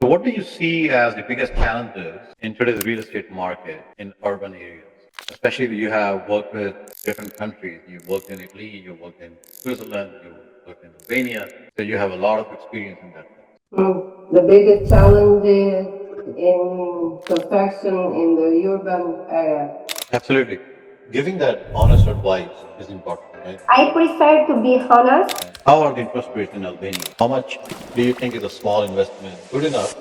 So what do you see as the biggest challenges in today's real estate market in urban areas? Especially you have worked with different countries. You worked in Italy, you worked in Switzerland, you worked in Albania. So you have a lot of experience in that sense. The biggest challenges in construction in the urban area. Absolutely. Giving that honest advice is important, right? I prefer to be honest. How are the interest rates in Albania? How much do you think is a small investment good enough?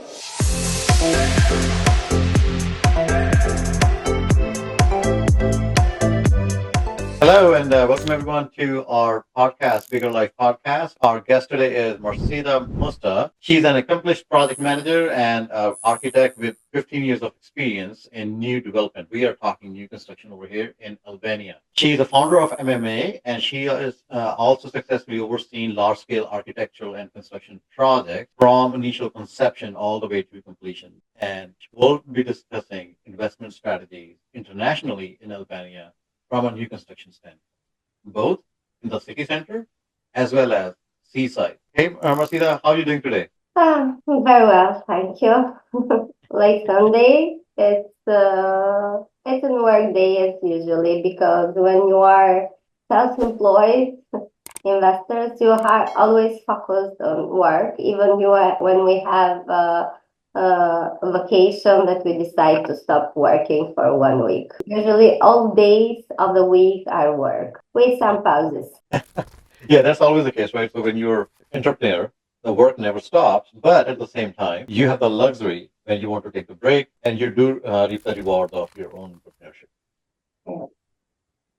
Hello and welcome everyone to our podcast, Bigger Life Podcast. Our guest today is Marsida Musta. She's an accomplished project manager and architect with 15 years of experience in new development. We are talking new construction over here in Albania. She's the founder of MMA and she is also successfully overseen large-scale architectural and construction projects from initial conception all the way to completion. And we'll be discussing investment strategies internationally in Albania from a new construction standpoint, both in the city center as well as Seaside. Hey, Marsida, how are you doing today? Very well, thank you. Like Sunday, it's a work day as usually because when you are self-employed investors, you are always focused on work. Even when we have a vacation that we decide to stop working for 1 week. Usually, all days of the week are work with some pauses. Yeah, that's always the case, right? So when you're entrepreneur, the work never stops, but at the same time, you have the luxury when you want to take a break and you do reap the rewards of your own entrepreneurship. Yeah.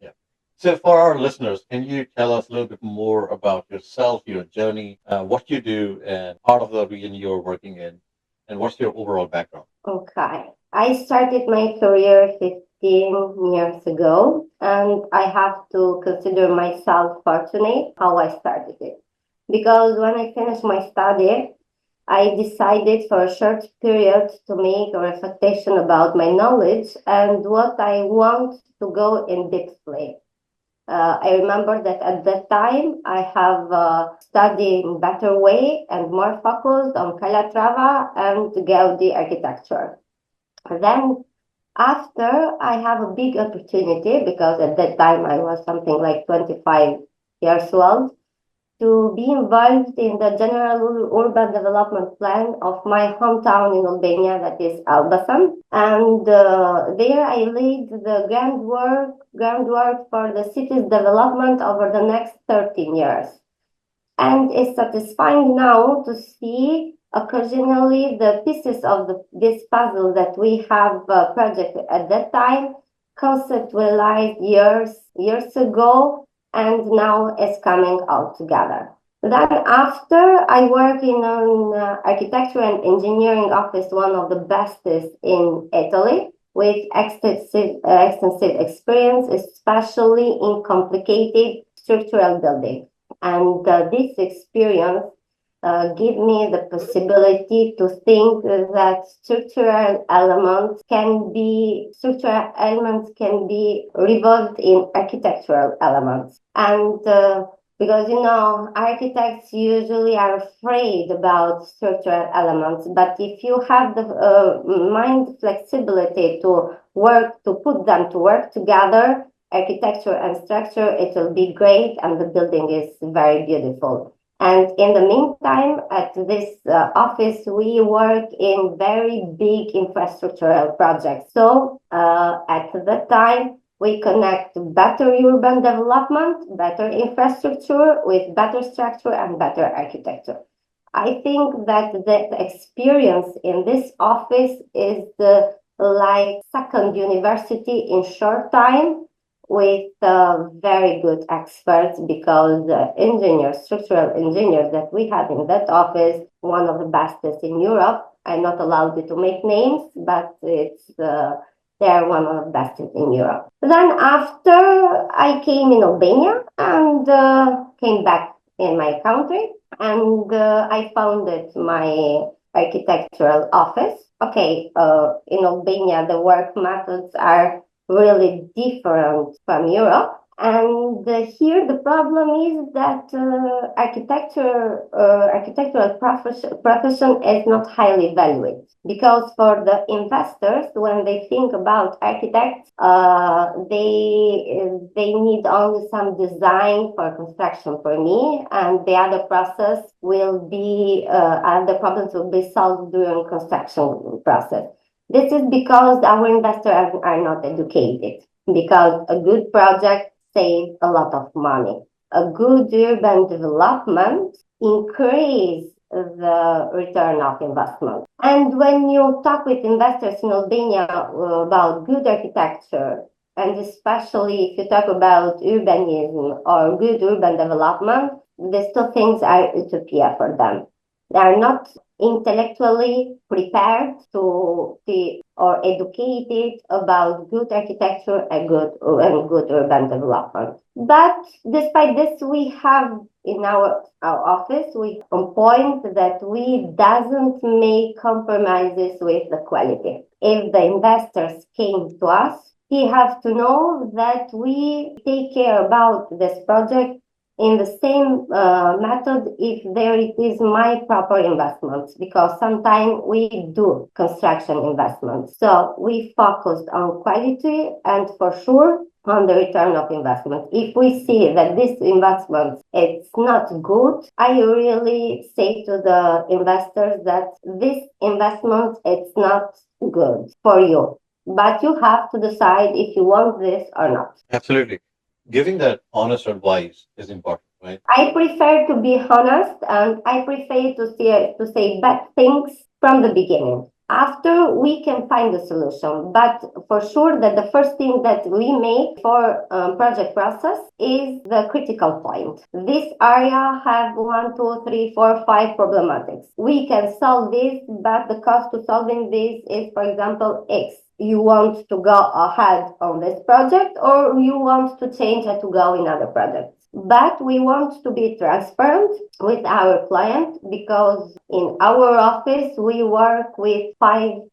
Yeah. So for our listeners, can you tell us a little bit more about yourself, your journey, what you do, and part of the region you're working in, and what's your overall background? Okay. I started my career 15 years ago, and I have to consider myself fortunate how I started it. Because when I finished my study, I decided for a short period to make a reflection about my knowledge and what I want to go in deeply. I remember that at that time I have studied in better way and more focused on Calatrava and Gaudi architecture. Then after I have a big opportunity because at that time I was something like 25 years old to be involved in the general urban development plan of my hometown in Albania, that is Elbasan. And there I laid the groundwork for the city's development over the next 13 years. And it's satisfying now to see occasionally the pieces of this puzzle that we have projected at that time conceptualized years ago and now is coming out together. Then after I work in an architecture and engineering office, one of the bestest in Italy, with extensive experience, especially in complicated structural buildings. And this experience give me the possibility to think that structural elements can be revolved in architectural elements. And because architects usually are afraid about structural elements, but if you have the mind flexibility to put them to work together, architecture and structure, it will be great, and the building is very beautiful. And in the meantime, at this office, we work in very big infrastructural projects. So at that time, we connect better urban development, better infrastructure with better structure and better architecture. I think that the experience in this office is like second university in short time with very good experts because structural engineers that we have in that office, one of the bestest in Europe. I'm not allowed to make names, but they're one of the best in Europe. Then after I came in Albania and came back in my country and I founded my architectural office. Okay, in Albania, the work methods are really different from Europe. And here the problem is that architectural profession is not highly valued because for the investors, when they think about architects, they need only some design for construction for me, and the other process will be other problems will be solved during construction process. This is because our investors are not educated because a good project saves a lot of money. A good urban development increase the return of investment. And when you talk with investors in Albania about good architecture, and especially if you talk about urbanism or good urban development, these two things are utopia for them. They are not intellectually prepared to see or educated about good architecture and good urban development. But despite this, we have in our office we point that we doesn't make compromises with the quality. If the investors came to us, he has to know that we take care about this project in the same method if there is my proper investments because sometimes we do construction investments, so we focused on quality and for sure on the return of investment. If we see that this investment it's not good, I really say to the investors that this investment it's not good for you, but you have to decide if you want this or not. Absolutely. Giving that honest advice is important, right? I prefer to be honest and I prefer to say bad things from the beginning. After we can find a solution, but for sure that the first thing that we make for project process is the critical point. This area have one, two, three, four, five problematics. We can solve this, but the cost to solving this is, for example, X. You want to go ahead on this project or you want to change it to go in other projects. But we want to be transparent with our client because in our office we work with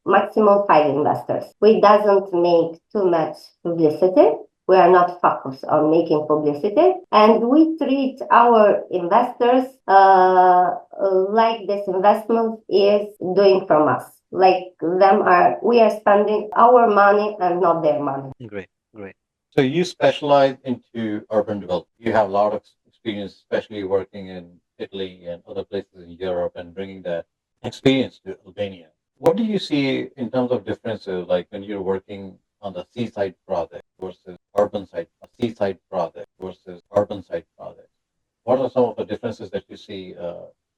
maximum five investors. We doesn't make too much publicity. We are not focused on making publicity, and we treat our investors like this investment is doing from us. Like we are spending our money and not their money. Great, great. So you specialize into urban development. You have a lot of experience, especially working in Italy and other places in Europe and bringing that experience to Albania. What do you see in terms of differences, like when you're working on the seaside project versus urban side, a seaside project versus urban side project? What are some of the differences that you see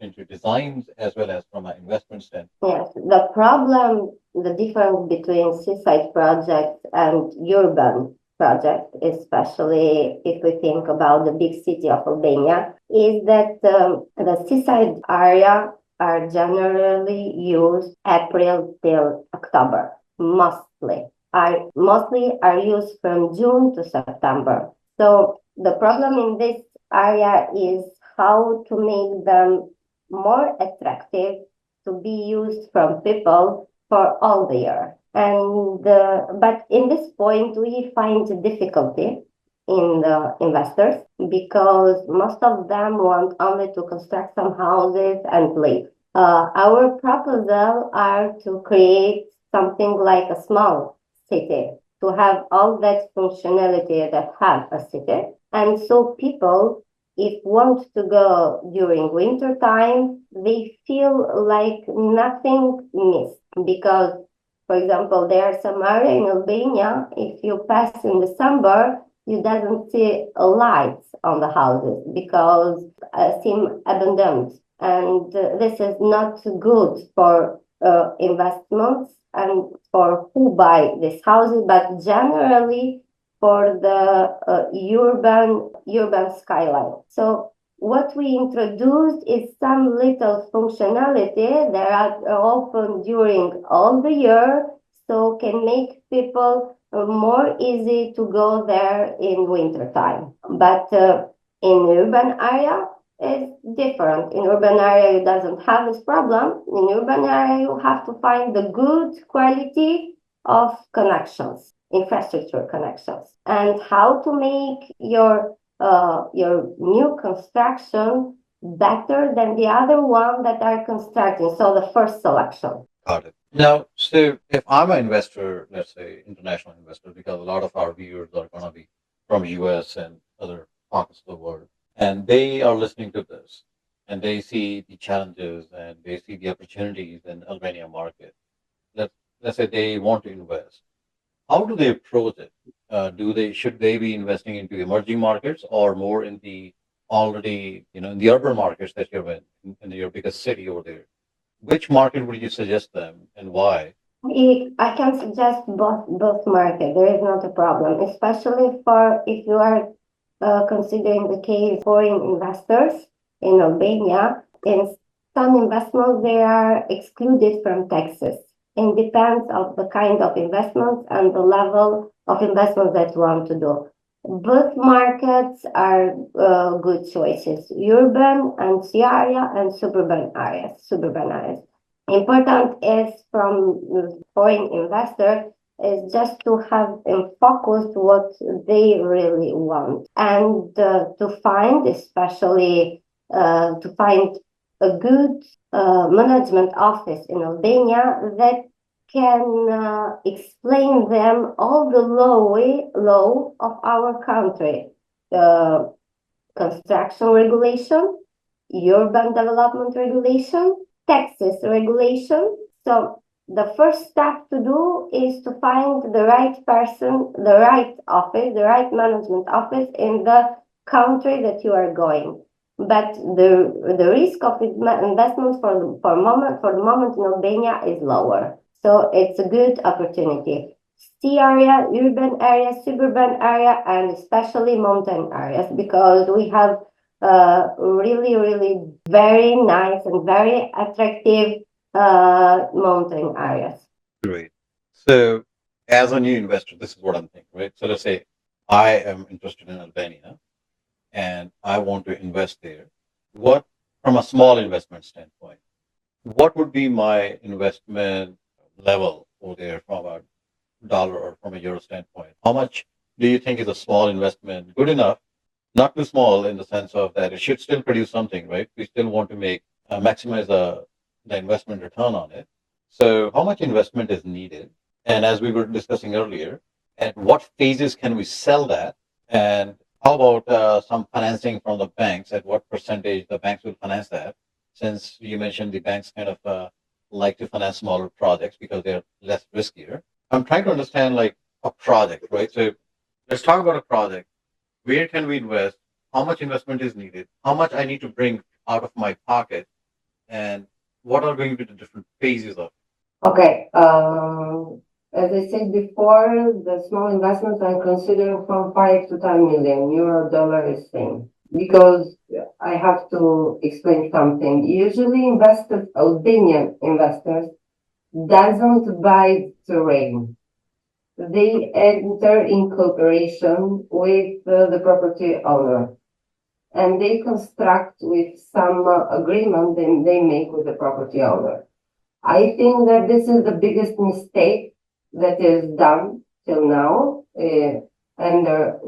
into designs as well as from an investment standpoint? Yes, the difference between seaside projects and urban projects, especially if we think about the big city of Albania, is that the seaside area are generally used April till October, mostly are used from June to September. So the problem in this area is how to make them more attractive to be used from people for all the year. And but in this point, we find difficulty in the investors because most of them want only to construct some houses and leave. Our proposal are to create something like a small city to have all that functionality that have a city, and so people if want to go during winter time, they feel like nothing missed because, for example, there are some area in Albania. If you pass in December, you doesn't see lights on the houses because seem abandoned, and this is not good for investments and for who buy these houses, but generally for the urban skyline. So what we introduced is some little functionality that are open during all the year, so can make people more easy to go there in winter time. But in urban area, it's different. In urban area, you doesn't have this problem. In urban area, you have to find the good quality of connections. infrastructure connections and how to make your new construction better than the other one that are constructing. So the first selection. Got it. Now, so if I'm an investor, let's say international investor, because a lot of our viewers are going to be from US and other parts of the world, and they are listening to this, and they see the challenges and they see the opportunities in Albania market. Let let's say they want to invest. How do they approach it? Do they should they be investing into emerging markets or more in the already in the urban markets that you're in your biggest city over there? Which market would you suggest them and why? I can suggest both market. There is not a problem, especially for if you are considering the case foreign investors in Albania. In some investments, they are excluded from taxes. It depends of the kind of investments and the level of investments that you want to do. Both markets are good choices: urban and sea area and suburban areas. Suburban areas. Important is from foreign investor is just to have in focus what they really want and to find, especially to find a good management office in Albania that can explain them all the law of our country, the construction regulation, urban development regulation, taxes regulation. So the first step to do is to find the right person, the right office, the right management office in the country that you are going. But the risk of investment for the moment in Albania is lower. So it's a good opportunity. Sea area, urban area, suburban area, and especially mountain areas, because we have really, really very nice and very attractive mountain areas. Great. So, as a new investor, this is what I'm thinking, right? So, let's say I am interested in Albania and I want to invest there. What, from a small investment standpoint, what would be my investment level over there from a dollar or from a euro standpoint? How much do you think is a small investment good enough? Not too small in the sense of that it should still produce something, right? We still want to maximize the investment return on it. So, how much investment is needed? And as we were discussing earlier, at what phases can we sell that? And how about some financing from the banks? At what percentage the banks will finance that? Since you mentioned the banks kind of like to finance smaller projects because they're less riskier. I'm trying to understand like a project, right? So let's talk about a project. Where can we invest? How much investment is needed? How much I need to bring out of my pocket? And what are going to be the different phases of? Okay. As I said before, the small investments I'm considering from 5 to 10 million euro, dollar is same. Because I have to explain something. Usually, investors, Albanian investors, doesn't buy terrain. They enter in cooperation with the property owner, and they construct with some agreement they make with the property owner. I think that this is the biggest mistake that is done till now, and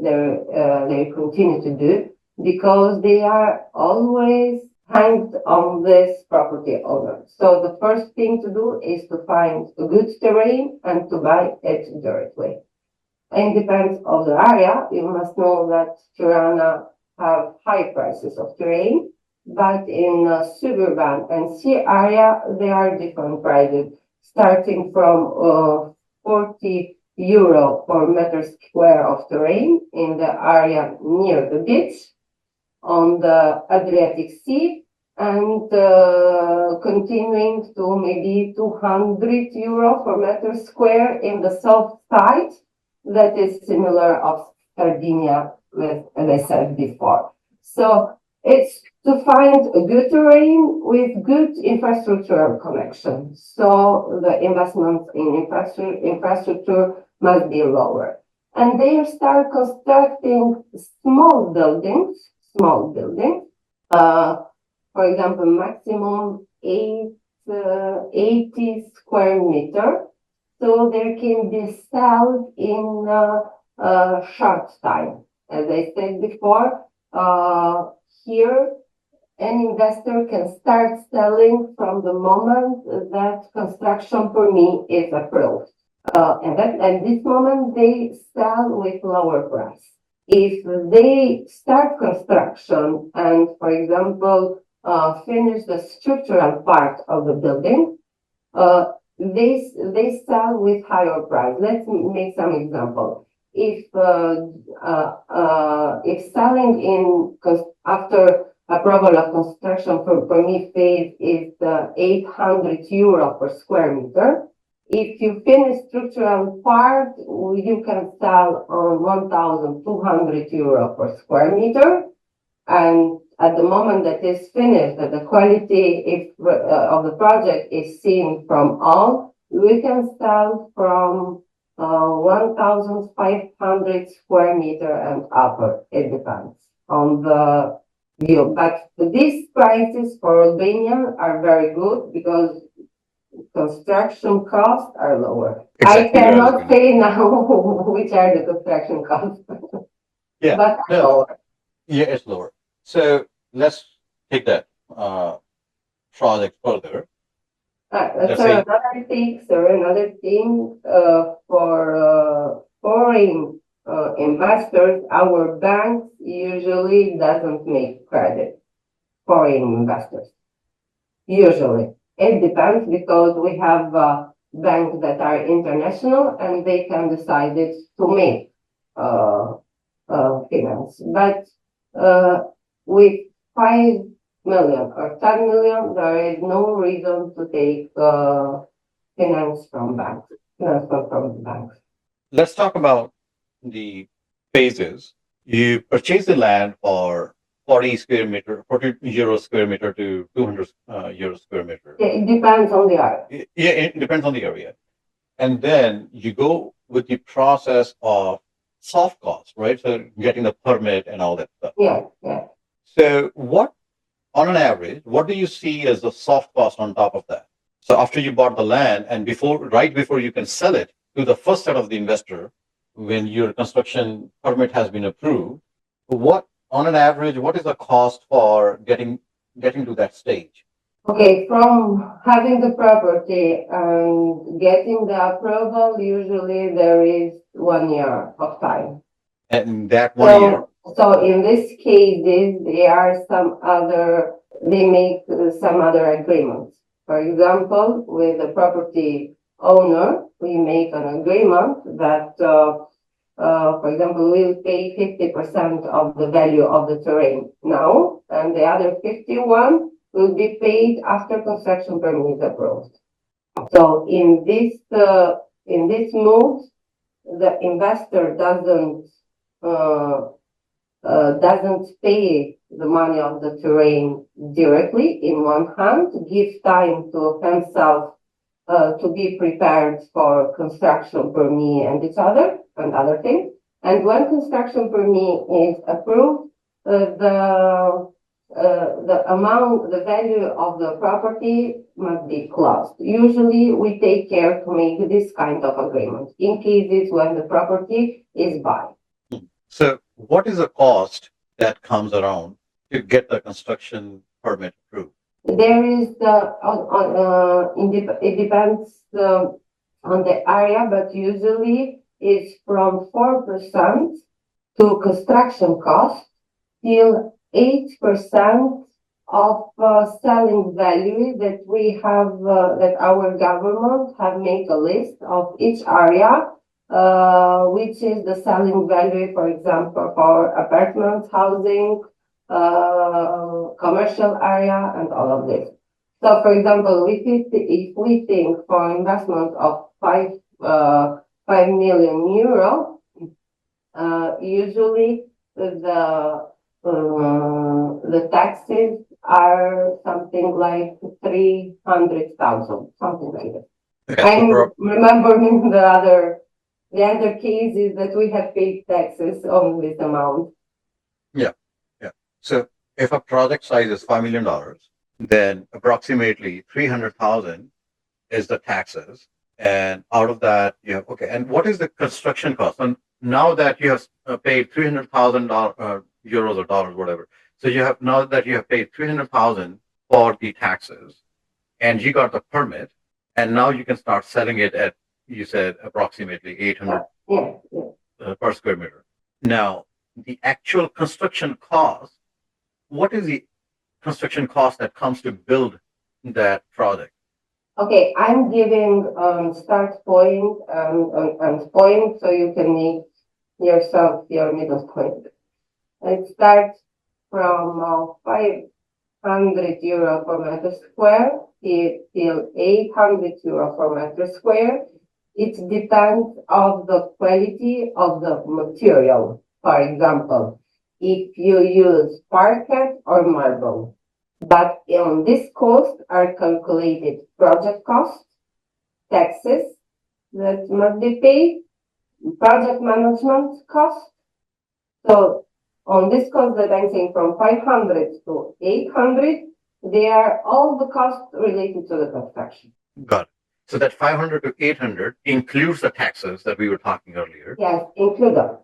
they continue to do, because they are always hanged on this property owner. So the first thing to do is to find a good terrain and to buy it directly. And depends on the area. You must know that Tirana have high prices of terrain, but in suburban and sea area, they are different prices, starting from 40 euro per meter square of terrain in the area near the beach on the Adriatic Sea, and continuing to maybe 200 euro per meter square in the south side, that is similar of Sardinia, as I said before. So it's to find a good terrain with good infrastructural connection. So the investment in infrastructure must be lower. And they start constructing small buildings, for example, maximum 80 square meter. so there can be sales in short time. As I said before, here an investor can start selling from the moment that construction permit is approved. And at this moment, they sell with lower price. If they start construction and, for example, finish the structural part of the building, they sell with higher price. Let's make some example. If selling after approval of construction permit phase is 800 euro per square meter. If you finish structural part, you can sell on 1,200 euro per square meter. And at the moment that is finished, that the quality of the project is seen from all, we can sell from 1,500 square meter and upper. It depends on the view. But these prices for Albania are very good because construction costs are lower. Exactly. I cannot say now which are the construction costs. Yeah, but no, lower. Yeah, it's lower. So let's take that project further. Let's say Another thing for foreign investors, our banks usually doesn't make credit. Foreign investors, usually. It depends because we have banks that are international and they can decide to make finance. But with 5 million or 10 million, there is no reason to take finance from banks. Let's talk about the phases. You purchase the land for 40 euro square meter to 200 euro square meter. It depends on the area. Yeah, it depends on the area. And then you go with the process of soft costs, right? So getting the permit and all that stuff. Yeah. So on an average, what do you see as the soft cost on top of that? So after you bought the land and right before you can sell it to the first set of the investor, when your construction permit has been approved, on an average, what is the cost for getting to that stage? Okay, from having the property and getting the approval, usually there is 1 year of time. And that 1 year. So in this cases, they make some other agreements. For example, with the property owner, we make an agreement that, for example, we'll pay 50% of the value of the terrain now, and the other 51 will be paid after construction permit is approved. So in this move, the investor doesn't pay the money of the terrain directly in one hand, give time to himself to be prepared for construction permit and other things. And when construction permit is approved, the value of the property must be closed. Usually we take care to make this kind of agreement in cases when the property is bought. So what is the cost that comes around to get the construction permit approved? There is it depends on the area, but usually it's from 4% to construction cost till 8% of selling value that we have, that our government have made a list of each area, which is the selling value, for example, for apartments, housing, commercial area, and all of this. So, for example, if we think for investment of 5 million euro, usually the taxes are something like 300,000, something like that. Okay, I'm remembering the other cases that we have paid taxes on this amount. Yeah. So if a project size is $5 million, then approximately 300,000 is the taxes. And out of that, you have, okay, and what is the construction cost? And now that you have paid 300,000 euros or dollars, whatever. So you have, now that you have paid 300,000 for the taxes and you got the permit, and now you can start selling it at, you said, approximately 800 Yeah, yeah. per square meter. Now, the actual construction cost, what is the construction cost that comes to build that project? Okay, I'm giving start point and point so you can make yourself your middle point. It starts from 500 euro per meter square till 800 euro per meter square. It depends on the quality of the material. For example, if you use parquet or marble. But on this cost are calculated project costs, taxes that must be paid, project management costs. So on this cost that I'm saying from 500 to 800, they are all the costs related to the construction. Got it. So that 500 to 800 includes the taxes that we were talking earlier. Yes, include them.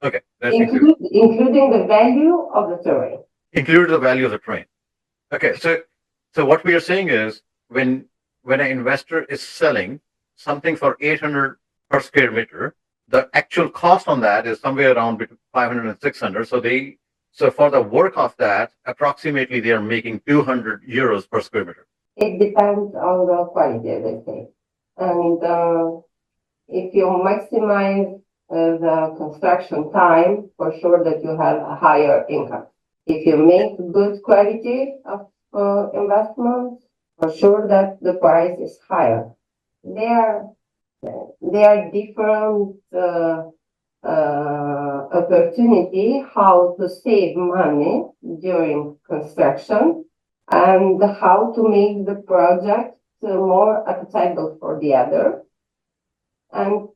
Okay, that's included. Including the value of the terrain. Includes the value of the terrain. Okay, so what we are saying is when an investor is selling something for 800 per square meter, the actual cost on that is somewhere around between 500 and 600. So for the work of that, approximately they are making 200 euros per square meter. It depends on the quality, as I say. And if you maximize the construction time, for sure that you have a higher income. If you make good quality of investments, for sure that the price is higher. There, there are different opportunity how to save money during construction and how to make the project more applicable for the other and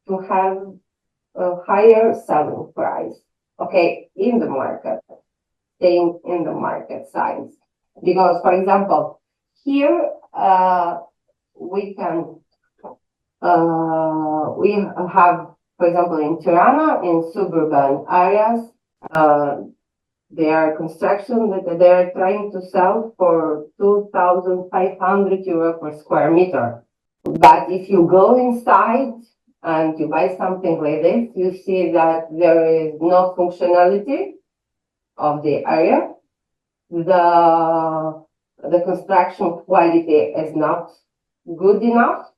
to have a higher selling price. Okay, in the market, staying in the market size. Because, for example, here we can we have, for example, in Tirana, in suburban areas, there are construction that they are trying to sell for 2,500 euro per square meter. But if you go inside and you buy something like this, you see that there is no functionality of the area. The construction quality is not good enough.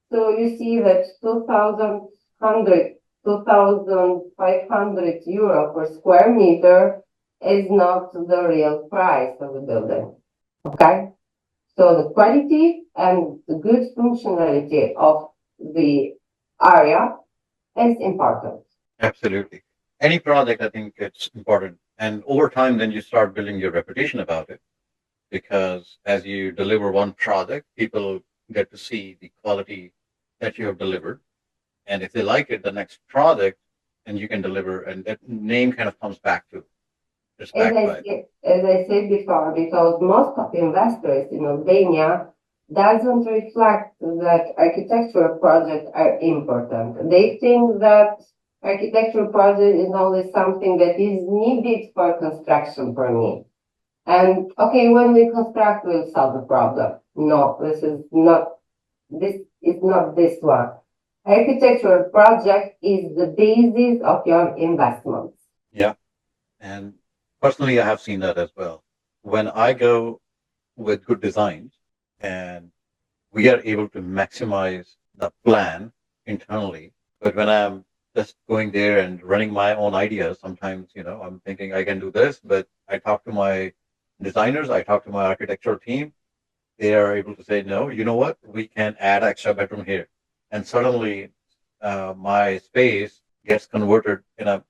So you see that 2,500 euro per square meter is not the real price of the building. Okay? So the quality and the good functionality of the area is important. Absolutely. Any project, I think it's important. And over time, then you start building your reputation about it because as you deliver one project, people get to see the quality that you have delivered. And if they like it, the next project, and you can deliver, and that name kind of comes back to it's As backed I, by. as I said before, because most of investors in Albania doesn't reflect that architectural projects are important. They think that architectural project is only something that is needed for construction permit. And okay, when we construct, we'll solve the problem. No, this is not this one. Architectural project is the basis of your investments. Yeah. And personally, I have seen that as well. When I go with good designs and we are able to maximize the plan internally, but when I'm just going there and running my own ideas, sometimes, I'm thinking I can do this, but I talk to my designers, I talk to my architectural team, they are able to say, no, you know what, we can add extra bedroom here. And suddenly my space gets converted in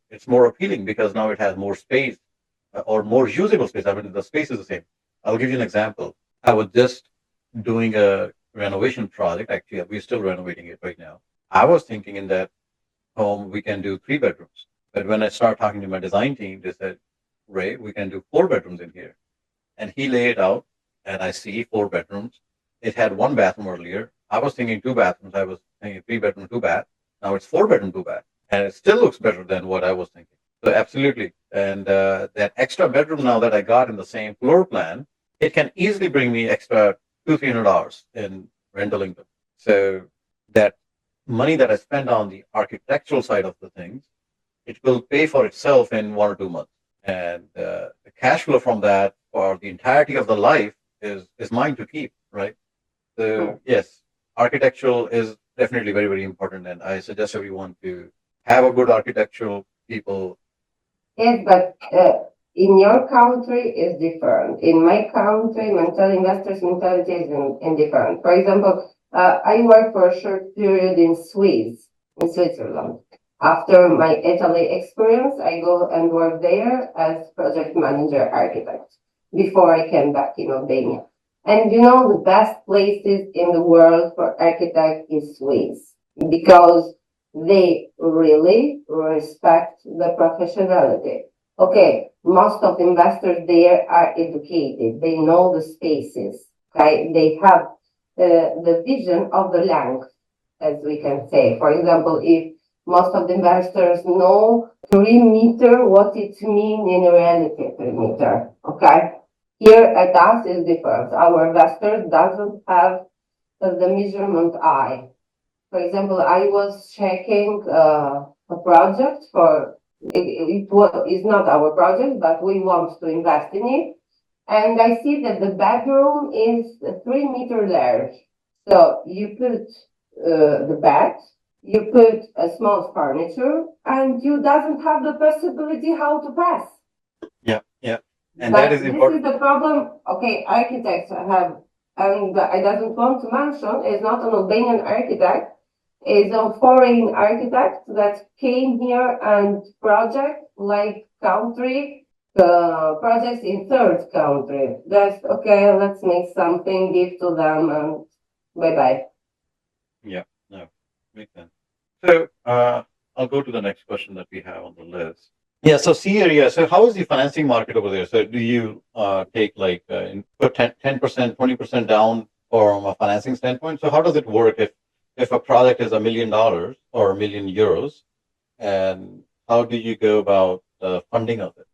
it's more appealing because now it has more space or more usable space. I mean, the space is the same. I'll give you an example. I was just doing a renovation project. Actually, we're still renovating it right now. I was thinking in that home, we can do 3 bedrooms. But when I started talking to my design team, they said, Ray, we can do 4 bedrooms in here. And he laid it out, and I see 4 bedrooms. It had one bathroom earlier. I was thinking two bathrooms. I was thinking three bedroom, two bath. Now it's four bedroom, two bath, and it still looks better than what I was thinking. So absolutely, and that extra bedroom now that I got in the same floor plan, it can easily bring me extra $200-300 in rental income. So that money that I spend on the architectural side of the things, it will pay for itself in 1 or 2 months, and the cash flow from that for the entirety of the life is mine to keep, right? So yes, architectural is definitely very, very important, and I suggest everyone to have a good architectural people. Yes, but in your country is different. In my country, investors' mentality is indifferent. For example, I worked for a short period in Switzerland. After my Italy experience, I go and work there as project manager architect before I came back in Albania. And the best places in the world for architect is Swiss because they really respect the professionality. Okay, most of investors there are educated. They know the spaces. Okay, they have the vision of the length, as we can say. For example, if most of the investors know 3 meter, what it means in reality, 3 meter. Okay, here at us is different. Our investor doesn't have the measurement eye. For example, I was checking a project for is not our project, but we want to invest in it. And I see that the bedroom is 3 meter large. So you put the bed, you put a small furniture, and you doesn't have the possibility how to pass. Yeah, yeah, and that But is this is important. the problem. Okay, architects have, and I doesn't want to mention, is not an Albanian architect, is a foreign architect that came here and project like country projects in third country. Just okay, let's make something, give to them, and bye bye. Yeah, no, makes sense. So I'll go to the next question that we have on the list. Yeah, so C area. So how is the financing market over there? So do you take like put 10%, 20% down from a financing standpoint? So how does it work if a project is $1 million or €1 million, and how do you go about the funding of it?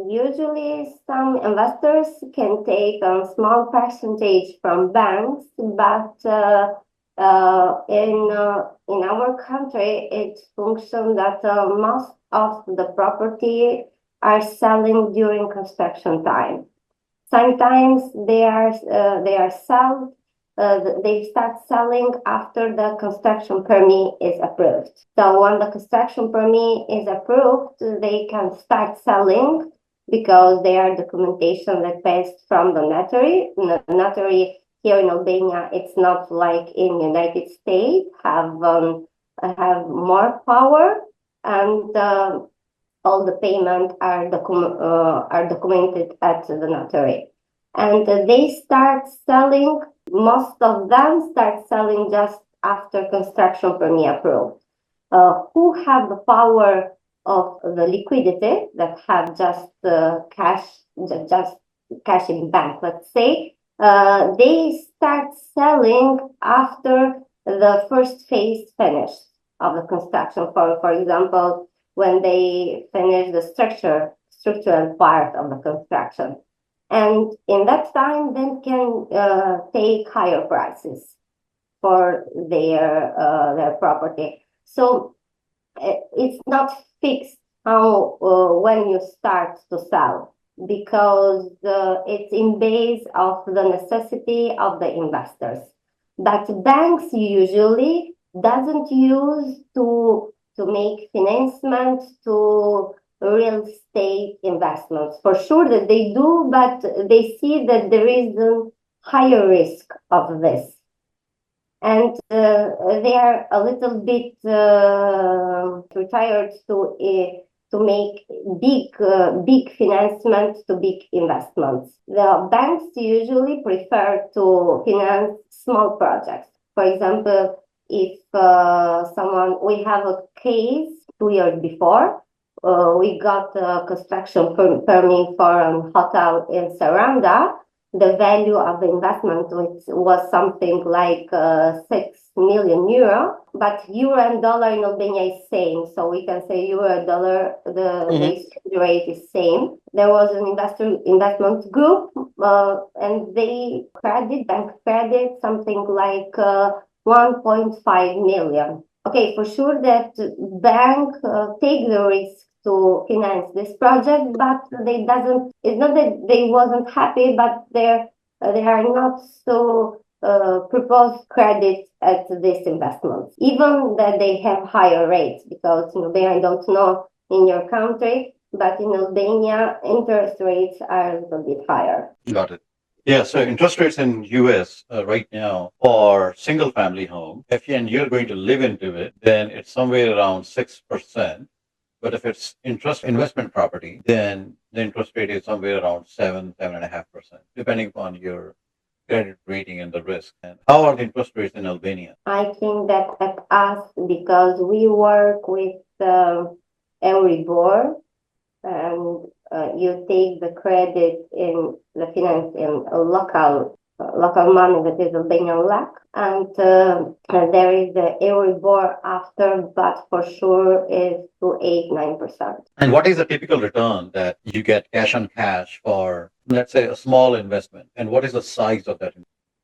Usually, some investors can take a small percentage from banks, but in our country, it functions that most of the property are selling during construction time. Sometimes they are sold. They start selling after the construction permit is approved. So when the construction permit is approved, they can start selling because they are documentation request from the notary. Notary here in Albania, it's not like in United States have more power, and all the payment are documented at the notary, and they start selling. Most of them start selling just after construction permit approved. Who have the power of the liquidity that have just cash, just cash in bank, let's say, they start selling after the first phase finished of the construction. For example, when they finish the structural part of the construction, and in that time, then can take higher prices for their property. So it's not fixed how when you start to sell, because it's in base of the necessity of the investors. But banks usually doesn't use to make financement to real estate investments. For sure that they do, but they see that there is a higher risk of this, and they are a little bit retired to make big financement to big investments. The banks usually prefer to finance small projects. For example, if we have a case 2 years before, we got a construction permit for a hotel in Saranda. the value of the investment, which was something like 6 million euro, but euro and dollar in Albania is same. So we can say euro dollar, the exchange rate is same. There was an investment group, and they bank credit something like 1.5 million. Okay, for sure that bank take the risk to finance this project, but they doesn't. It's not that they wasn't happy, but they are not so propose credit at this investment, even that they have higher rates, because I don't know in your country, but in Albania interest rates are a little bit higher. Got it. Yeah, so interest rates in US right now for single family home, if you're going to live into it, then it's somewhere around 6%. But if it's interest investment property, then the interest rate is somewhere around 7.5%, depending upon your credit rating and the risk. And how are the interest rates in Albania? I think that at us, because we work with Euribor, and you take the credit in the finance in a local money, that is Albanian lek, and there is the Euribor after, but for sure is to 8-9%. And what is the typical return that you get cash on cash for, let's say, a small investment? And what is the size of that?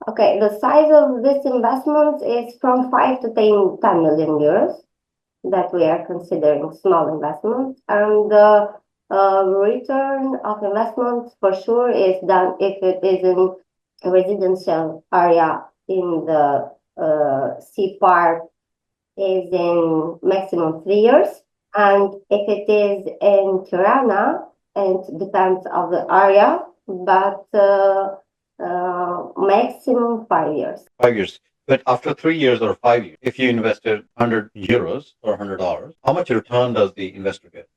Okay, the size of this investment is from 5 to 10 million euros that we are considering small investments, and the return of investments for sure is done if it is in a residential area in the sea park is in maximum 3 years, and if it is in Tirana, it depends on the area, but maximum 5 years. 5 years. But after 3 years or 5 years, if you invested €100 or $100, how much return does the investor get?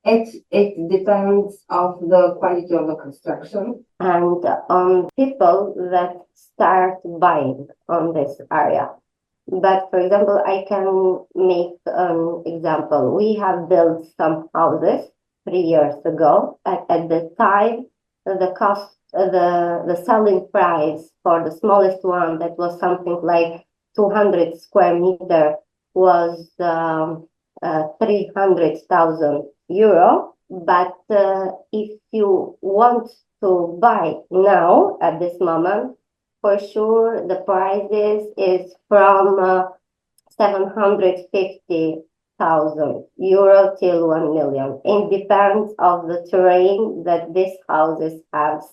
It depends of the quality of the construction and on people that start buying on this area. But for example, I can make an example. We have built some houses 3 years ago. At the time, the cost, the selling price for the smallest one, that was something like 200 square meter, was 300,000 euro. But if you want to buy now at this moment, for sure the prices is from 750,000 euro till 1 million. It depends of the terrain that these houses have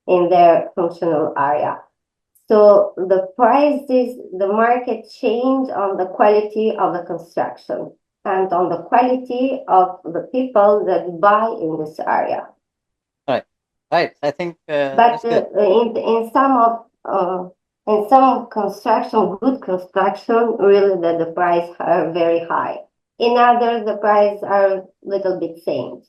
in their functional area. So the prices, the market change on the quality of the construction and on the quality of the people that buy in this area. Right. Right. I think. But in some construction, good construction, really the price are very high. In others, the price are little bit same,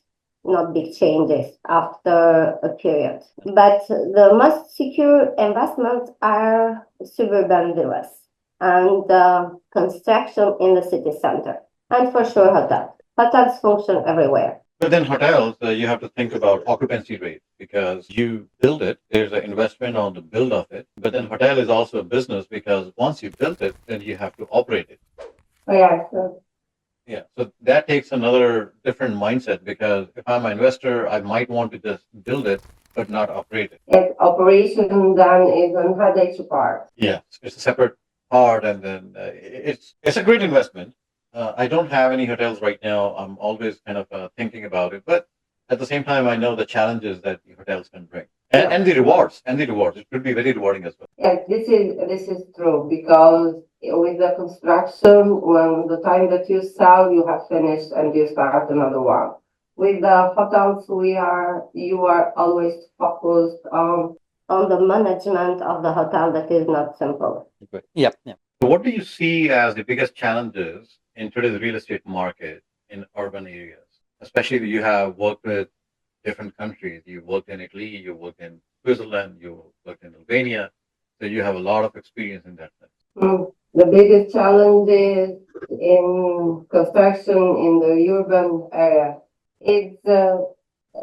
not big changes after a period. But the most secure investments are suburban villas and construction in the city center. And for sure, hotels. Hotels function everywhere. But then hotels, you have to think about occupancy rate because you build it, there's an investment on the build of it. But then hotel is also a business because once you build it, then you have to operate it. Oh, yeah. So Yeah, so that takes another different mindset because if I'm an investor, I might want to just build it but not operate it. if operation then is another part. Yeah, it's a separate part, and then it's a great investment. I don't have any hotels right now. I'm always kind of thinking about it, but at the same time, I know the challenges that the hotels can bring, and the rewards, It could be very rewarding as well. Yes, this is true because with the construction, when the time that you sell, you have finished and you start another one. With the hotels, you are always focused on the management of the hotel that is not simple. Yeah, yeah. So what do you see as the biggest challenges in today's real estate market in urban areas? Especially you have worked with different countries. You worked in Italy, you worked in Switzerland, you worked in Albania. So you have a lot of experience in that sense. The biggest challenges in construction in the urban area. It's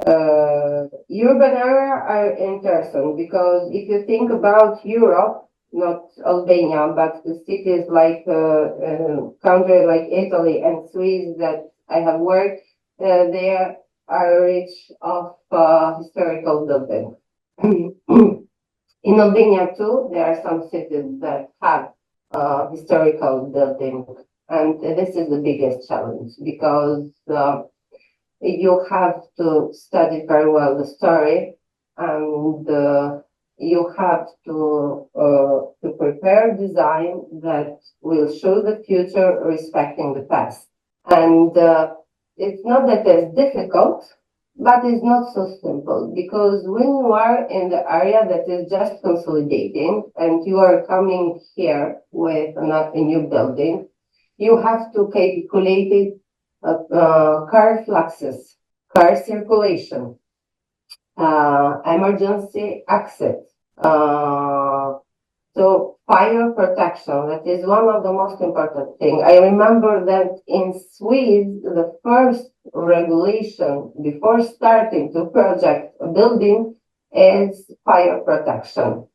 urban area are interesting because if you think about Europe, not Albania, but the cities like country like Italy and Swiss that I have worked, they are rich of historical buildings. In Albania too, there are some cities that have historical buildings, and this is the biggest challenge because you have to study very well the story, and you have to prepare design that will show the future respecting the past. And it's not that it's difficult, but it's not so simple because when you are in the area that is just consolidating and you are coming here with a new building, you have to calculate it, car fluxes, car circulation, emergency exit. So fire protection, that is one of the most important things. I remember that in Sweden, the first regulation before starting to project a building is fire protection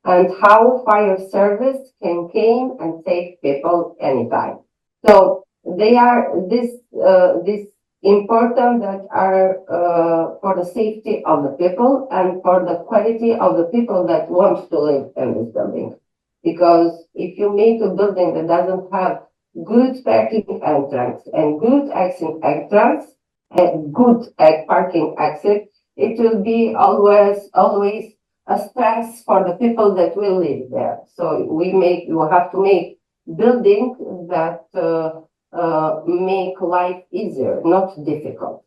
and how fire service can come and save people anytime. So they are this important that are for the safety of the people and for the quality of the people that want to live in this building. Because if you make a building that doesn't have good parking entrance and good exit entrance and good parking exit, it will be always a stress for the people that will live there. So you have to make building that make life easier, not difficult.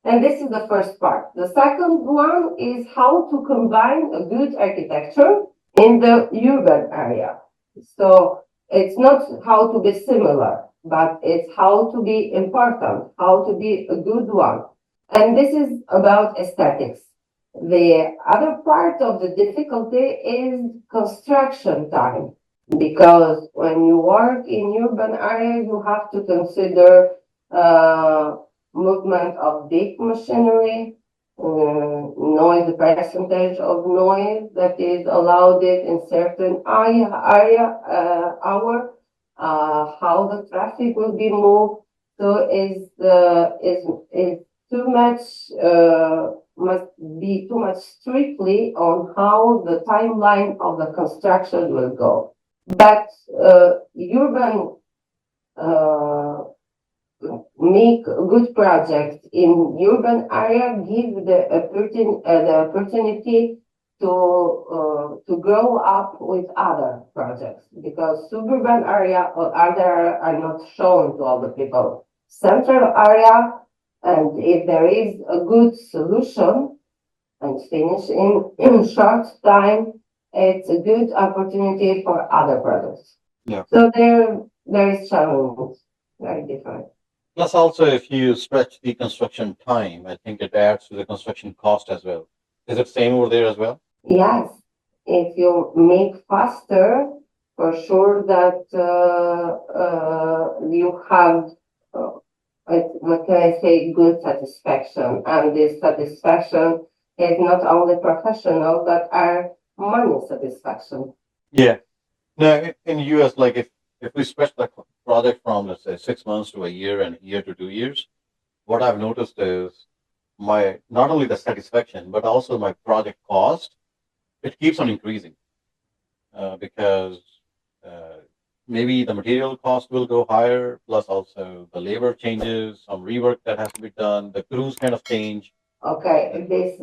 And this is the first part. The second one is how to combine a good architecture in the urban area. So it's not how to be similar, but it's how to be important, how to be a good one. And this is about aesthetics. The other part of the difficulty is construction time, because when you work in urban area, you have to consider movement of big machinery, noise, the percentage of noise that is allowed in certain hour, how the traffic will be moved. So is too much must be too much strictly on how the timeline of the construction will go. But urban make good projects in urban area give the opportunity to grow up with other projects, because suburban area or other are not shown to all the people. Central area, and if there is a good solution and finish in short time, it's a good opportunity for other products. Yeah. So there is challenges, very different. Plus, also, if you stretch the construction time, I think it adds to the construction cost as well. Is it same over there as well? Yes, if you make faster, for sure that you have, what can I say, good satisfaction. And this satisfaction is not only professional, but our money satisfaction. Yeah. Now, in US, like if we stretch the project from, let's say, 6 months to a year and a year to 2 years, what I've noticed is my not only the satisfaction, but also my project cost, it keeps on increasing because uh, maybe the material cost will go higher, plus also the labor changes, some rework that has to be done, the crews kind of change. Okay, this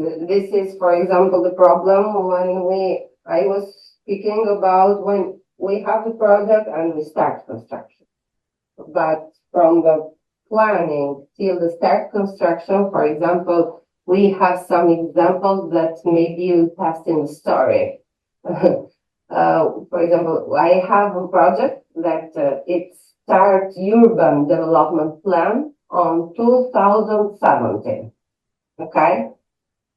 is, for example, the problem when I was speaking about when we have the project and we start construction. But from the planning till the start construction, for example, we have some examples that maybe you test in the story. For example, I have a project that it starts urban development plan on 2017. Okay.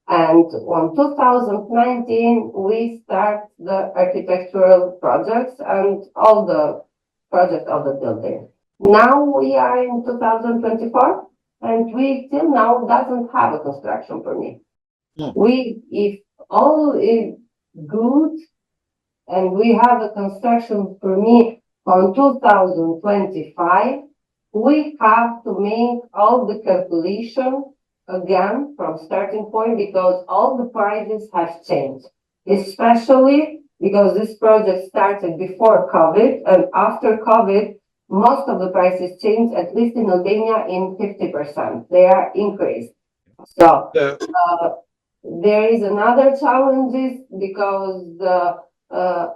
And on 2019, we start the architectural projects and all the projects of the building. Now we are in 2024. and we till now doesn't have a construction permit. Hmm. If all is good and we have a construction permit on 2025, we have to make all the calculation again from starting point because all the prices have changed, especially because this project started before COVID and after COVID, most of the prices changed, at least in Albania, in 50%. They are increased. So So, uh, there is another challenges because the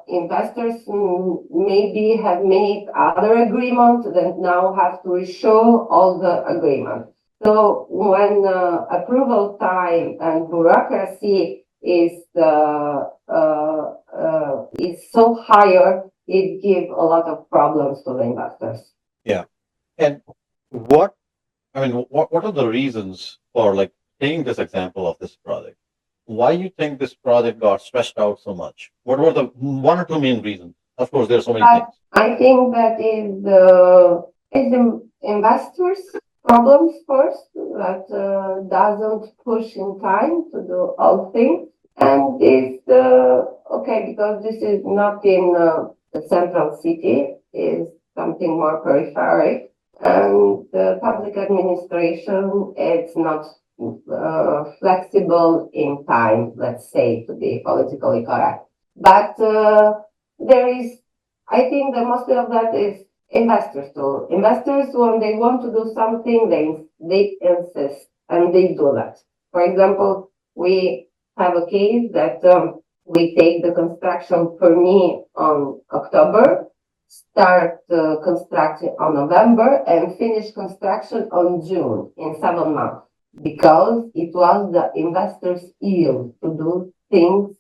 investors maybe have made other agreement that now have to show all the agreement. So when approval time and bureaucracy is so higher, it gives a lot of problems to the investors. yeah. And what, what are the reasons for like taking this example of this project? Why you think this project got stretched out so much? What were the one or two main reasons? Of course, there are so many things. I think that is the investors' problems first that doesn't push in time to do all things, and it's okay because this is not in the central city, is something more peripheral, and the public administration is not flexible in time. Let's say to be politically correct, but there is I think that mostly of that is investors too. Investors, when they want to do something, they insist and they do that. For example, we have a case that we take the construction permit on October, start construction on November, and finish construction on June in 7 months because it was the investors' yield to do things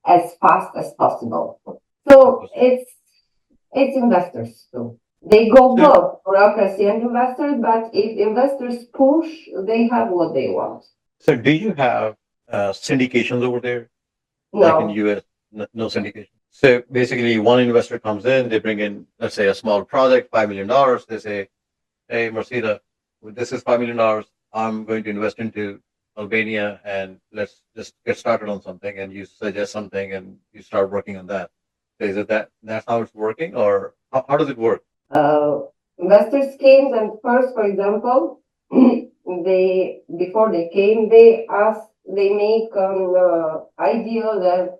as fast as possible. So it's investors too. They go So, both bureaucracy and investors, but if investors push, they have what they want. so do you have syndications over there, like in No, US? No syndication. So basically, one investor comes in, they bring in, let's say, a small project, $5 million. They say, "Hey, Marsida, this is $5 million. I'm going to invest into Albania, and let's just get started on something." And you suggest something, and you start working on that. So is it that's how it's working, or how does it work? uh, investors came and first, for example, they before they came, they make an idea that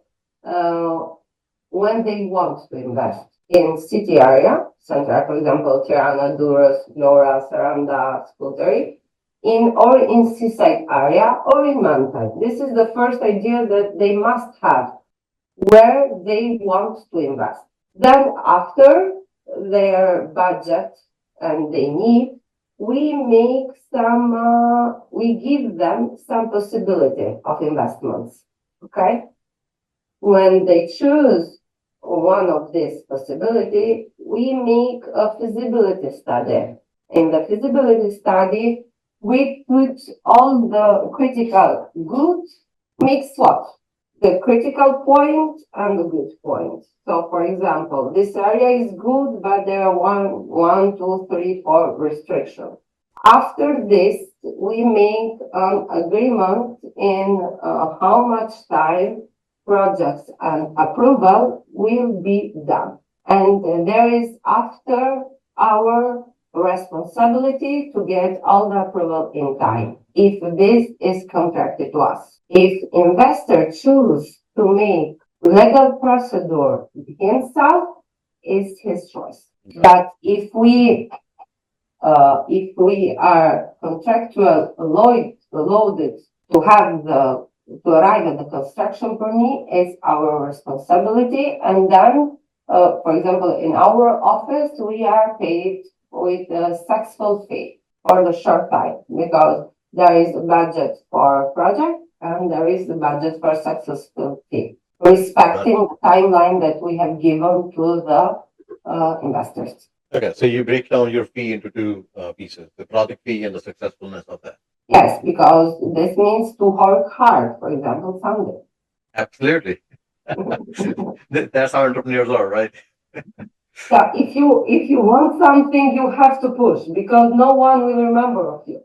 when they want to invest in city area, central, for example, Tirana, Durrës, Flora, Saranda, Scuteri, in seaside area or in mountain. This is the first idea that they must have where they want to invest. Then after their budget and they need, we give them some possibility of investments. Okay. When they choose one of these possibility, we make a feasibility study. In the feasibility study, we put all the critical good mix what? The critical point and the good point. So for example, this area is good, but there are one, two, three, four restrictions. After this, we make an agreement in how much time projects and approval will be done. And there is after our responsibility to get all the approval in time if this is contracted to us. If investor choose to make legal procedure himself, is his choice. But if we are contractual loaded to have to arrive at the construction permit is our responsibility. And then, for example, in our office, we are paid with a successful fee for the short time because there is a budget for project and there is the budget for successful fee, Got respecting the timeline that we have given to the investors. Okay, so you break down your fee into two pieces: the project fee and the successfulness of that. Yes, because this means to work hard, for example, Sunday. Absolutely, that's how entrepreneurs are, right? Yeah, if you want something, you have to push because no one will remember of you.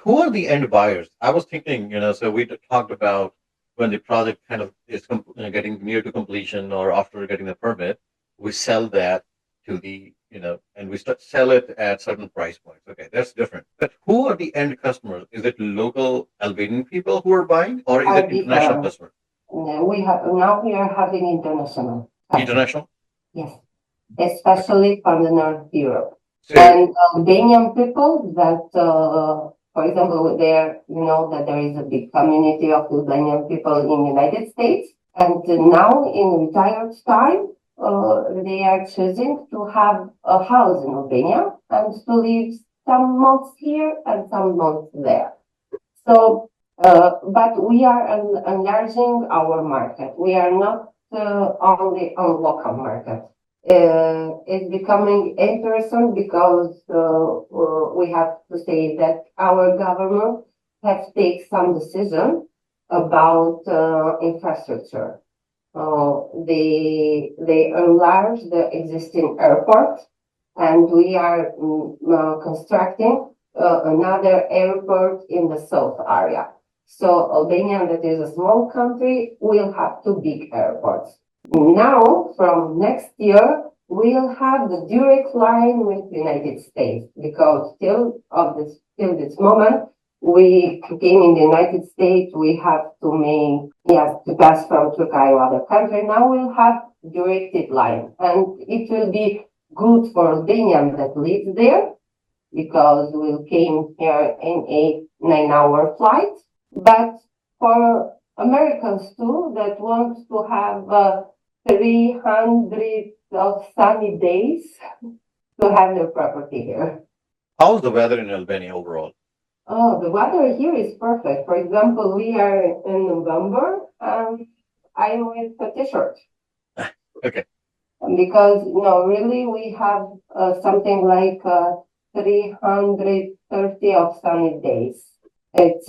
Who are the end buyers? I was thinking, so we talked about when the project kind of is getting near to completion or after getting the permit, we sell that to and we sell it at certain price points. Okay, that's different. But who are the end customers? Is it local Albanian people who are buying, or is it Are international different. customers? We are having international customers. International? Yes, Okay. especially from the North Europe. So, And Albanian people that, for example, there, that there is a big community of Albanian people in the United States. And now in retired time, they are choosing to have a house in Albania and to live some months here and some months there. So, but we are enlarging our market. We are not only on local market. It's becoming interesting because we have to say that our government has taken some decision about infrastructure. They enlarge the existing airport, and we are constructing another airport in the south area. So Albania, that is a small country, will have two big airports. Now, from next year, we'll have the direct line with the United States because till this moment, we came in the United States, we have to to pass from Turkey to other country. Now we'll have directed line, and it will be good for Albanians that live there because we came here in a 9-hour flight. But for Americans too that want to have 300 of sunny days to have their property here. how's the weather in Albania overall? Oh, the weather here is perfect. For example, we are in November and I'm with a t-shirt. Okay. Because really we have something like 330 of sunny days. It's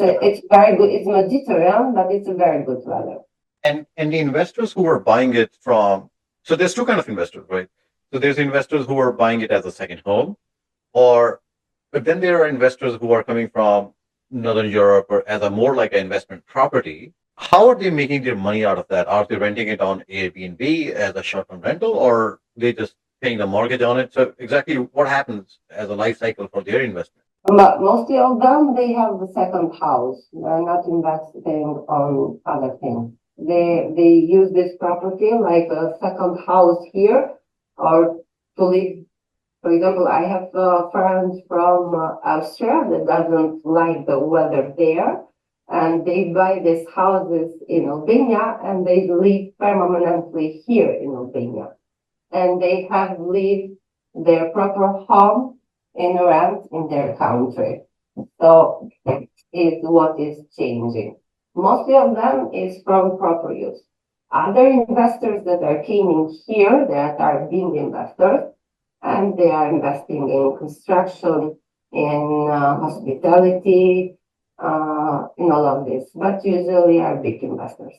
very good. It's Mediterranean, but it's a very good weather. And the investors who are buying it from, so there's two kind of investors, right? So there's investors who are buying it as a second home, or but then there are investors who are coming from Northern Europe or as a more like an investment property. How are they making their money out of that? Are they renting it on Airbnb as a short-term rental, or they just paying the mortgage on it? So exactly what happens as a life cycle for their investment? But mostly of them, they have the second house. They're not investing on other things. They use this property like a second house here, or to live. For example, I have friends from Austria that doesn't like the weather there, and they buy these houses in Albania, and they live permanently here in Albania, and they have lived their proper home in rent in their country. So that is what is changing. Mostly of them is from proper use. Other investors that are coming here that are big investors and they are investing in construction, in hospitality, in all of this. But usually are big investors,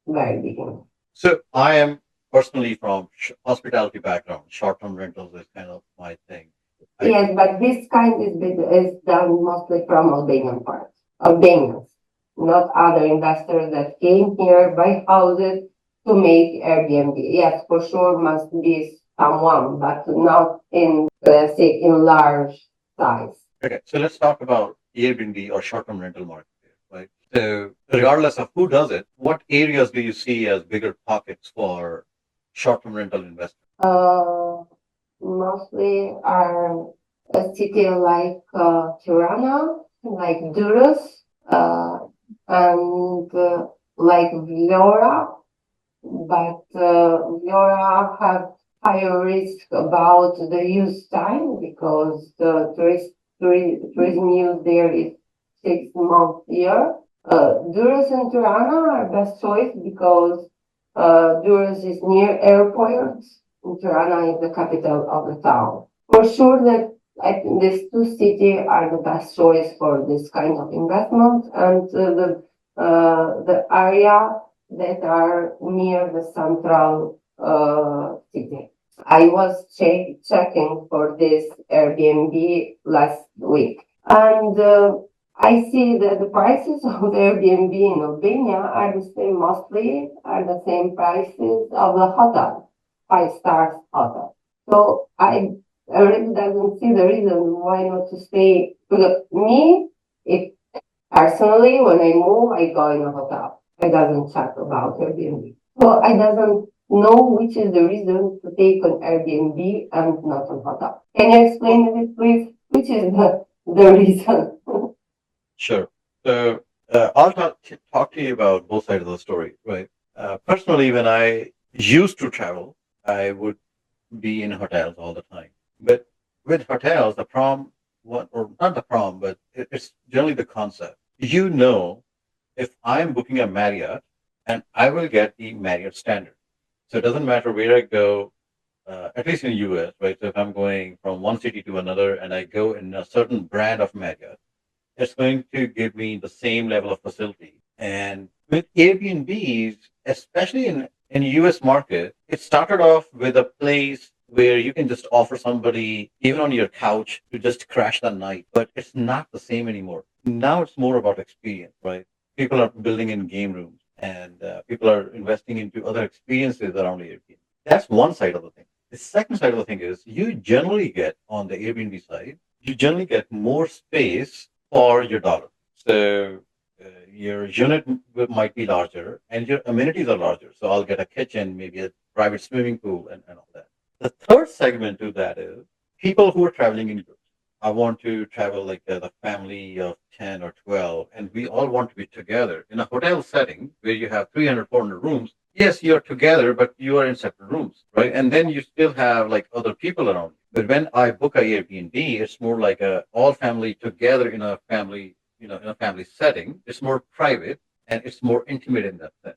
very big investors. So I am personally from hospitality background. Short-term rentals is kind of my thing. Yes, but this kind is done mostly from Albanian parts, Albanians, not other investors that came here, buy houses to make Airbnb. Yes, for sure must be someone, but not in, let's say, in large size. Okay, so let's talk about Airbnb or short-term rental market, right? So regardless of who does it, what areas do you see as bigger pockets for short-term rental investment? Mostly are a city like Tirana, like Durrës, uh, and like Vlora, but Vlora have higher risk about the use time because the tourism use there is 6 months year. Durrës and Tirana are best choice because Durrës is near airport. Tirana is the capital of the town. For sure that I think these two cities are the best choice for this kind of investment, and the area that are near the central city. I was checking for this Airbnb last week, and I see that the prices of the Airbnb in Albania are the same, mostly are the same prices of the hotel, 5 stars hotel. So I really doesn't see the reason why not to stay. Look, me, if personally, when I move, I go in a hotel. I doesn't chat about Airbnb. So I doesn't know which is the reason to take an Airbnb and not a hotel. Can you Well, explain it, please? Which is the reason? sure. So I'll talk to you about both sides of the story, right? Personally, when I used to travel, I would be in hotels all the time. But with hotels, the problem, what or not the problem, but it's generally the concept. You know, if I'm booking a Marriott, and I will get the Marriott standard. So it doesn't matter where I go, at least in the US, right? So if I'm going from one city to another and I go in a certain brand of Marriott, it's going to give me the same level of facility. And with Airbnbs, especially in US market, it started off with a place where you can just offer somebody, even on your couch, to just crash that night. But it's not the same anymore. Now it's more about experience, right? People are building in game rooms and people are investing into other experiences around Airbnb. That's one side of the thing. The second side of the thing is you generally get on the Airbnb side, you generally get more space for your dollar. So your unit might be larger and your amenities are larger. So I'll get a kitchen, maybe a private swimming pool, and all that. The third segment to that is people who are traveling in groups. I want to travel like the family of 10 or 12, and we all want to be together in a hotel setting where you have 300, 400 rooms. Yes, you're together, but you are in separate rooms, right? And then you still have like other people around you. But when I book a Airbnb, it's more like a all family together in a family, in a family setting. It's more private and it's more intimate in that sense.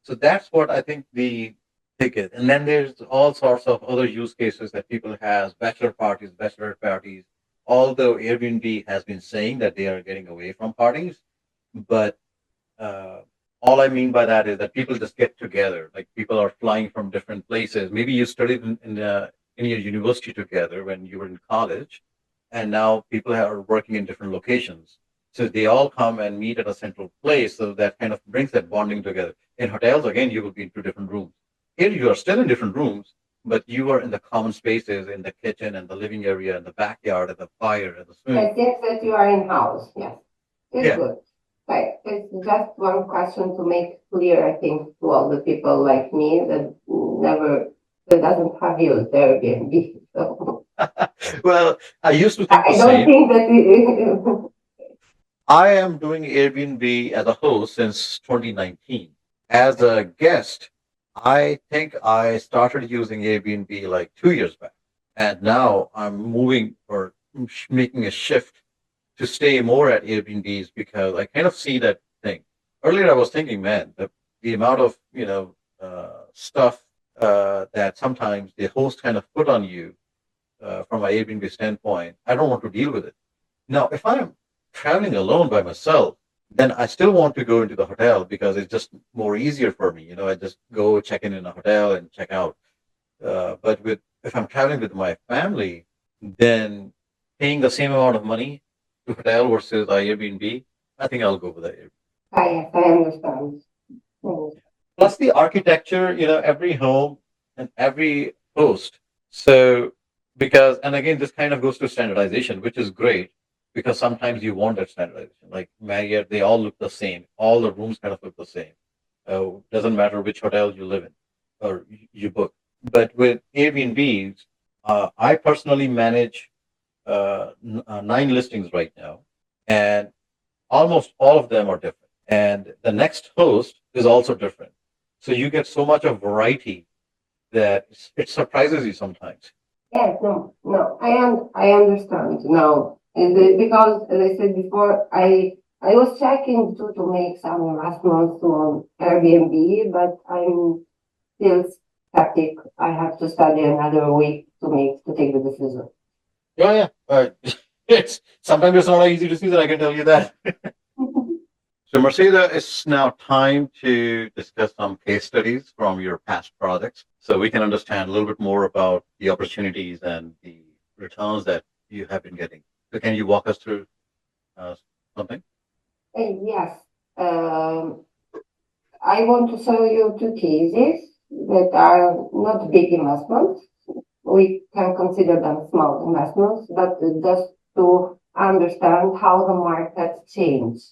So that's what I think the ticket. And then there's all sorts of other use cases that people has, bachelor parties, bachelor parties. Although Airbnb has been saying that they are getting away from parties, but uh, all I mean by that is that people just get together. Like people are flying from different places. Maybe you studied in your university together when you were in college, and now people are working in different locations. So they all come and meet at a central place. So that kind of brings that bonding together. In hotels, again, you will be in two different rooms. Here, you are still in different rooms, but you are in the common spaces, in the kitchen and the living area and the backyard and the fire and the swimming I pool. think that you are in house. Yes, it's Yeah. good. Okay, it's just one question to make clear, I think, to all the people like me that doesn't have used Airbnb. So Well, I used to think the I don't same. think that I am doing Airbnb as a host since 2019. As a guest, I think I started using Airbnb like 2 years back. And now I'm moving or making a shift to stay more at Airbnbs because I kind of see that thing. Earlier, I was thinking, man, the amount of, stuff that sometimes the host kind of put on you from an Airbnb standpoint, I don't want to deal with it. Now, if I'm traveling alone by myself, then I still want to go into the hotel because it's just more easier for me. I just go check in a hotel and check out. But if I'm traveling with my family, then paying the same amount of money to hotel versus Airbnb, I think I'll go with Airbnb. yes, I understand. Mm. Plus the architecture, every home and every host. So because, and again, this kind of goes to standardization, which is great because sometimes you want that standardization. Like Marriott, they all look the same. All the rooms kind of look the same. Doesn't matter which hotel you live in or you book. But with Airbnbs, I personally manage 9 listings right now, and almost all of them are different. And the next host is also different. So you get so much of variety that it surprises you sometimes. Yes, no, no, I understand now. And because, as I said before, I was checking to make some investments on Airbnb, but I'm still skeptic. I have to study another week to take the decision. Yeah, yeah. It's sometimes it's not easy to see that. I can tell you that. So, Marceda, it's now time to discuss some case studies from your past projects so we can understand a little bit more about the opportunities and the returns that you have been getting. So, can you walk us through? Uh, something? Yes. Um, I want to show you two cases that are not big investments. We can consider them small investments, but just to understand how the market changed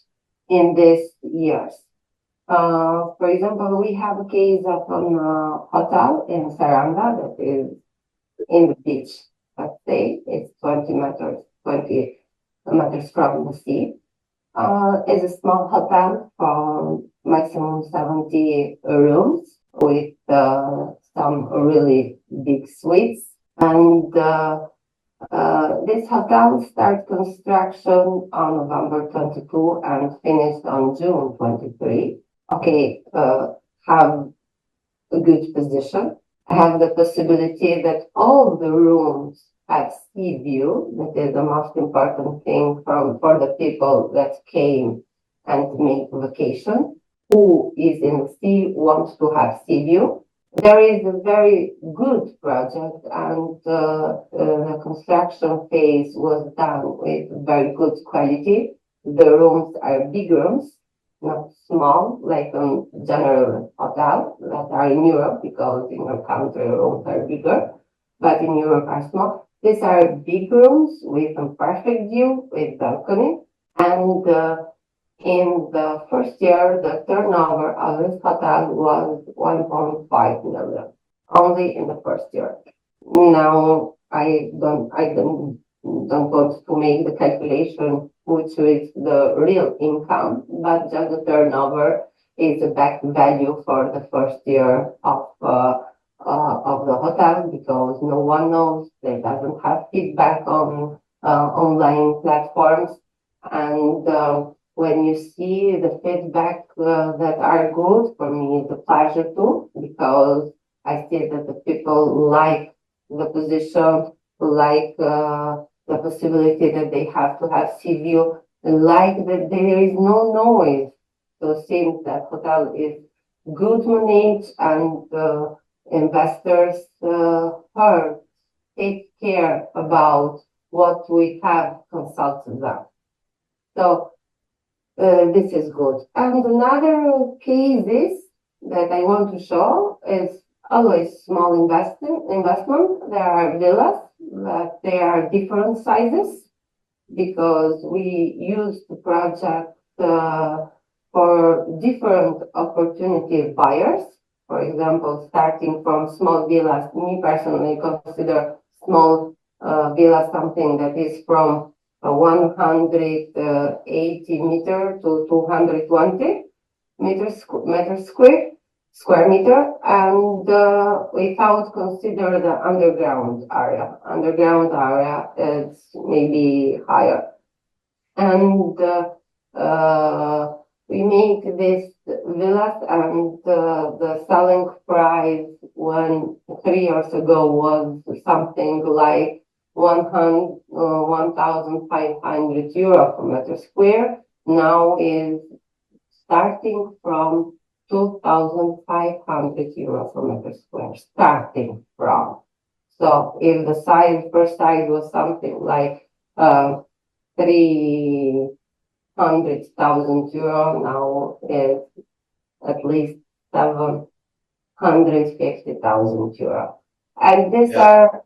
in these years. For example, we have a case of a hotel in Saranda that is in the beach. Let's say it's 20 meters from the sea. It's a small hotel from maximum 70 rooms with some really big suites. And this hotel started construction on November 22 and finished on June 23. Okay, have a good position, have the possibility that all the rooms have sea view. That is the most important thing for the people that came and make vacation. Who is in the sea wants to have sea view. There is a very good project, and the construction phase was done with very good quality. The rooms are big rooms, not small like a general hotel that are in Europe, because in our country rooms are bigger, but in Europe are small. These are big rooms with a perfect view with balcony, and in the first year, the turnover of this hotel was 1.5 million, only in the first year. Now I don't want to make the calculation which is the real income, but just the turnover is the back value for the first year of the hotel, because no one knows. They doesn't have feedback on online platforms, and when you see the feedback that are good, for me it's a pleasure too, because I see that the people like the position, like the possibility that they have to have sea view, like that there is no noise. So since that hotel is good managed, and investors heard, take care about what we have consulted them. So this is good. And another cases that I want to show is always small investment. There are villas that they are different sizes, because we use the project for different opportunity buyers. For example, starting from small villas, me personally consider small villa something that is from 180 meter to 220 square meter, and without consider the underground area. Underground area is maybe higher, and we make this villas, and the selling price 3 years ago was something like 1,500 euro per meter square. Now is starting from 2,500 euro per meter square, starting from. So if the first size was something like 300,000 euro, now is at least 750,000 euro. And these are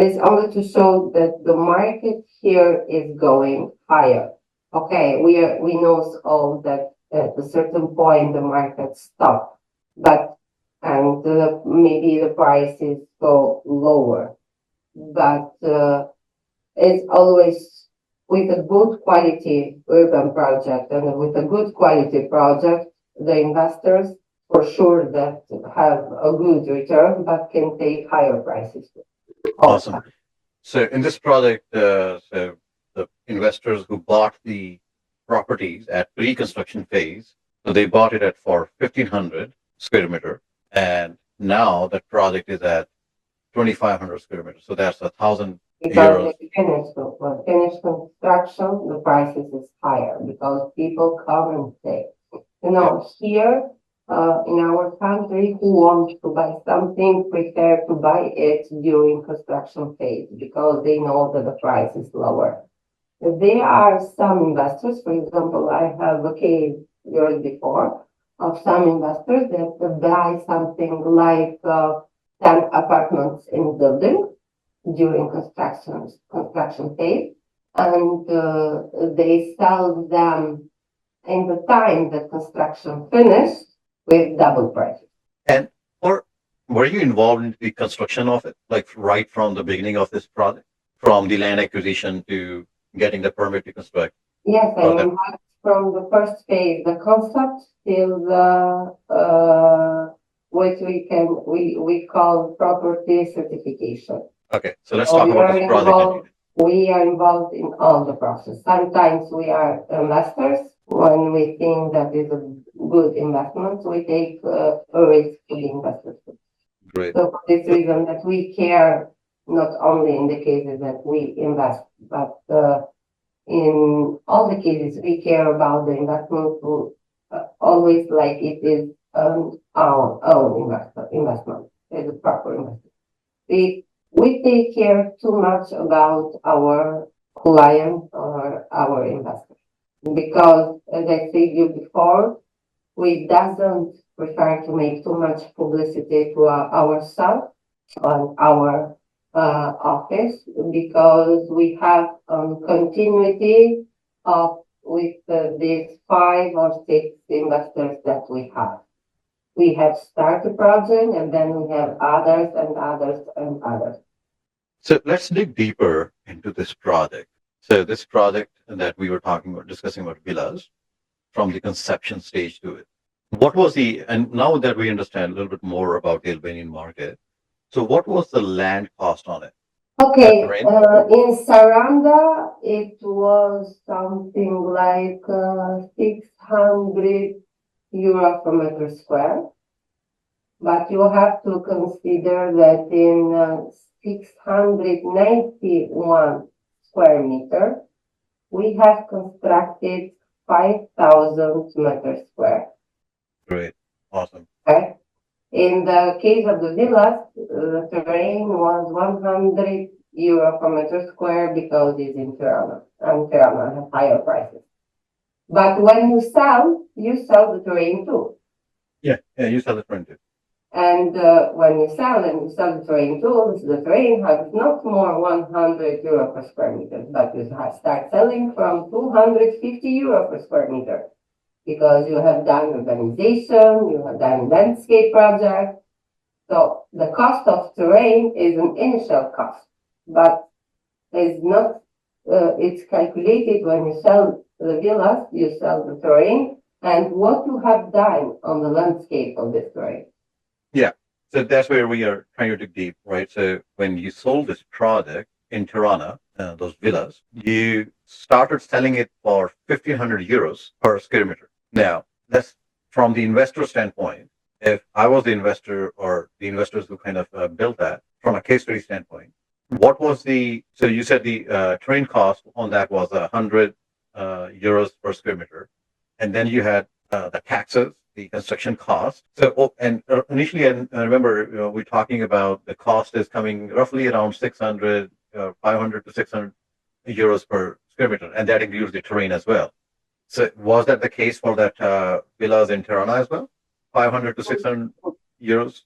this only to show that the market here is going higher. Okay, we know all that at a certain point the market stopped, but maybe the prices go lower, but it's always with a good quality urban project, and with a good quality project, the investors for sure that have a good return, but can take higher prices. Awesome. So in this project, so the investors who bought the properties at pre-construction phase, so they bought it at for 1,500 square meter, and now the project is at 2,500 square meters. So that's 1,000 Because euros. they finish construction, the prices is higher because people come and stay. Here in our country, who wants to buy something prefer to buy it during construction phase, because they know that the price is lower. There are some investors, for example, I have a case years before of some investors that buy something like 10 apartments in a building during construction phase, and they sell them in the time that construction finished with double prices. And or were you involved in the construction of it, like right from the beginning of this project, from the land acquisition to getting the permit to construct? Yes, I Or that am from the first phase, the concept till the what we call property certification. okay? So let's So talk about this project in detail. we are involved in all the process. Sometimes we are investors when we think that is a good investment. We take a risk to be invested. Great. So for this So reason that we care not only in the cases that we invest, but in all the cases we care about the investment to always like it is our own investment. It's a proper investment. We take care too much about our client or our investor because, as I said you before, we doesn't prefer to make too much publicity to ourselves on our office because we have continuity of with these 5 or 6 investors that we have. We have started project and then we have others and others and others. so let's dig deeper into this project. So this project that we were talking about, discussing about villas, from the conception stage to it. What was and now that we understand a little bit more about the Albanian market, so what was the land cost on it? That Okay, terrain? in Saranda, it was something like 600 euro per meter square. But you have to consider that in 691 square meter, we have constructed 5,000 meters square. Great. Awesome. Okay. In the case of the villas, the terrain was 100 euro per meter square because it's in Tirana, and Tirana has higher prices. But when you sell the terrain too. Yeah, you saw the front too. And when you sell the terrain tools, the terrain has not more 100 euro per square meter, but you start selling from 250 euro per square meter because you have done urbanization, you have done landscape project. So the cost of terrain is an initial cost, but it's not, it's calculated when you sell the villas, you sell the terrain, and what you have done on the landscape of this terrain. Yeah. So that's where we are trying to dig deep, right? So when you sold this project in Tirana, those villas, you started selling it for 1,500 euros per square meter. Now, that's from the investor standpoint. If I was the investor or the investors who kind of built that from a case study standpoint, what was so you said the terrain cost on that was 100 euros per square meter. And then you had the taxes, the construction cost. So, and initially, I remember we're talking about the cost is coming roughly around 600, 500 to 600 euros per square meter, and that includes the terrain as well. So, was that the case for that villas in Tirana as well? 500 to 600 euros?